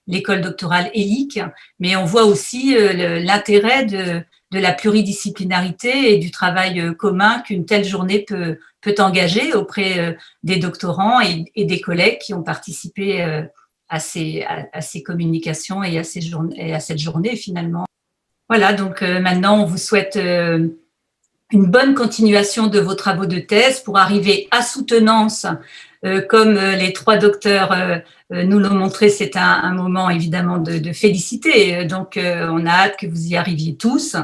l'école doctorale ELIC, mais on voit aussi l'intérêt de la pluridisciplinarité et du travail commun qu'une telle journée peut engager auprès des doctorants et des collègues qui ont participé à ces communications et à cette journée finalement. Voilà, donc maintenant on vous souhaite une bonne continuation de vos travaux de thèse pour arriver à soutenance, comme les 3 docteurs nous l'ont montré. C'est un moment évidemment de félicité. Donc, on a hâte que vous y arriviez tous.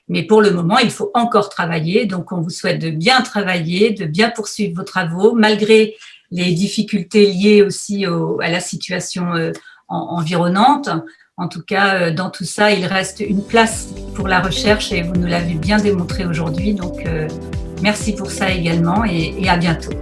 Mais pour le moment, il faut encore travailler. Donc, on vous souhaite de bien travailler, de bien poursuivre vos travaux, malgré les difficultés liées aussi à la situation environnante. En tout cas, dans tout ça, il reste une place pour la recherche et vous nous l'avez bien démontré aujourd'hui. Donc, merci pour ça également et à bientôt.